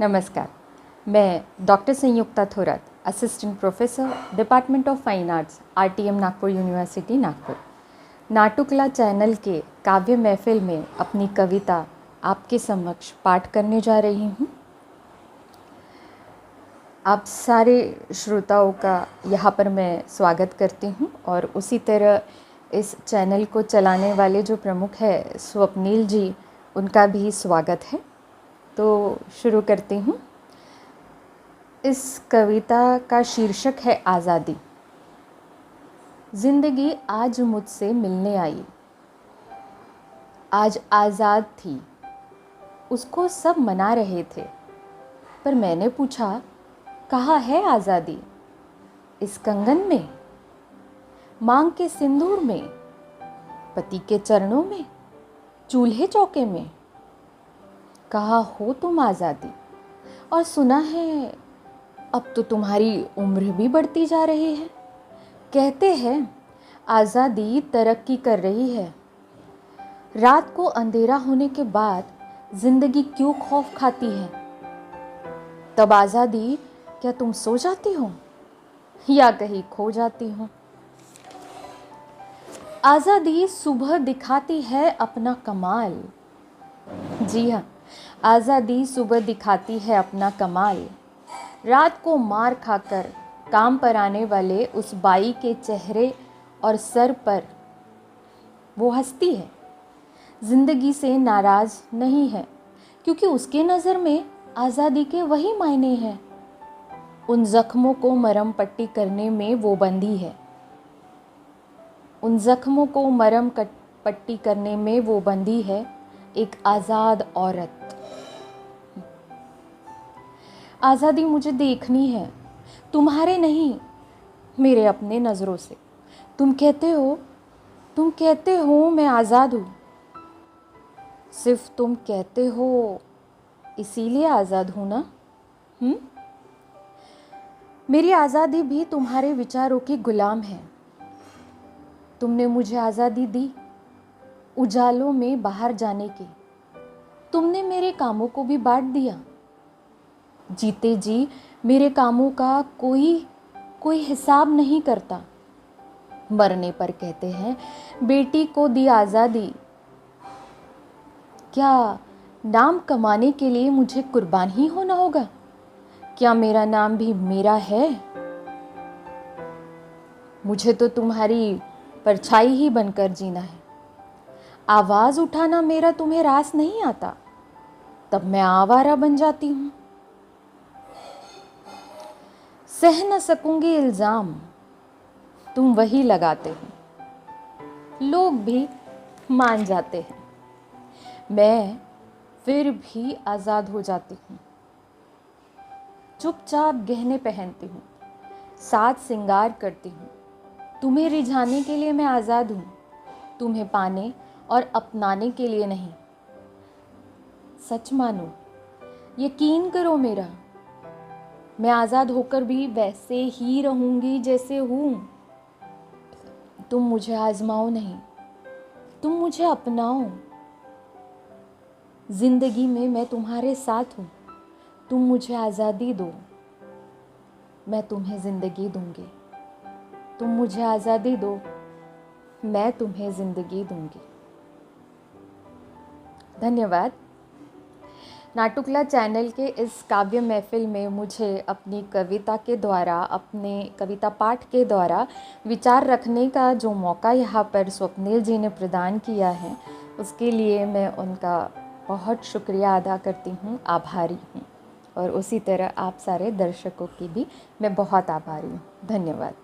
नमस्कार। मैं doctor Sanyukta Thorat, assistant professor, department of fine arts, RTM Nagpur university Nagpur, Natukala channel के काव्य महफिल में अपनी कविता आपके समक्ष पाठ करने जा रही हूँ। आप सारे श्रोताओं का यहाँ पर मैं स्वागत करती हूँ और उसी तरह इस चैनल को चलाने वाले जो प्रमुख हैं स्वप्निल जी, उनका भी स्वागत है। तो शुरू करती हूँ। इस कविता का शीर्षक है आज़ादी। ज़िंदगी आज मुझसे मिलने आई, आज आज़ाद थी, उसको सब मना रहे थे, पर मैंने पूछा कहाँ है आज़ादी? इस कंगन में, मांग के सिंदूर में, पति के चरणों में, चूल्हे चौके में? कहाँ हो तुम आज़ादी? और सुना है अब तो तुम्हारी उम्र भी बढ़ती जा रही है। कहते हैं आज़ादी तरक्की कर रही है। रात को अंधेरा होने के बाद ज़िंदगी क्यों खौफ खाती है? तब आज़ादी क्या तुम सो जाती हो या कहीं खो जाती हो? आज़ादी सुबह दिखाती है अपना कमाल। जी हाँ, आज़ादी सुबह दिखाती है अपना कमाल। रात को मार खाकर काम पर आने वाले उस बाई के चेहरे और सर पर वो हंसती है। ज़िंदगी से नाराज़ नहीं है, क्योंकि उसके नज़र में आज़ादी के वही मायने हैं। उन ज़ख्मों को मरहम पट्टी करने में वो बंधी है। उन ज़ख्मों को मरहम पट्टी करने में वो बंधी है, एक आज़ाद औरत। आज़ादी मुझे देखनी है, तुम्हारे नहीं, मेरे अपने नज़रों से। तुम कहते हो मैं आज़ाद हूँ। सिर्फ तुम कहते हो इसीलिए आज़ाद हूँ ना? मेरी आज़ादी भी तुम्हारे विचारों की गुलाम है। तुमने मुझे आज़ादी दी उजालों में बाहर जाने की। तुमने मेरे कामों को भी बांट दिया। जीते जी मेरे कामों का कोई हिसाब नहीं करता। मरने पर कहते हैं बेटी को दी आज़ादी। क्या नाम कमाने के लिए मुझे कुर्बान ही होना होगा? क्या मेरा नाम भी मेरा है? मुझे तो तुम्हारी परछाई ही बनकर जीना है। आवाज़ उठाना मेरा तुम्हें रास नहीं आता, तब मैं आवारा बन जाती हूँ। सह न सकूंगी इल्ज़ाम, तुम वही लगाते हो, लोग भी मान जाते हैं। मैं फिर भी आज़ाद हो जाती हूँ। चुपचाप गहने पहनती हूँ, साथ सिंगार करती हूँ। तुम्हें रिझाने के लिए मैं आज़ाद हूँ, तुम्हें पाने और अपनाने के लिए नहीं। सच मानो, यकीन करो मेरा, मैं आज़ाद होकर भी वैसे ही रहूँगी जैसे हूँ। तुम मुझे आजमाओ नहीं, तुम मुझे अपनाओ। ज़िंदगी में मैं तुम्हारे साथ हूँ, तुम मुझे आज़ादी दो, मैं तुम्हें ज़िंदगी दूँगी। तुम मुझे आज़ादी दो, मैं तुम्हें ज़िंदगी दूँगी। धन्यवाद। नाटुकला चैनल के इस काव्य महफिल में मुझे अपनी कविता के द्वारा, अपने कविता पाठ के द्वारा विचार रखने का जो मौका यहाँ पर स्वप्निल जी ने प्रदान किया है, उसके लिए मैं उनका बहुत शुक्रिया अदा करती हूँ, आभारी हूँ। और उसी तरह आप सारे दर्शकों की भी मैं बहुत आभारी हूँ। धन्यवाद।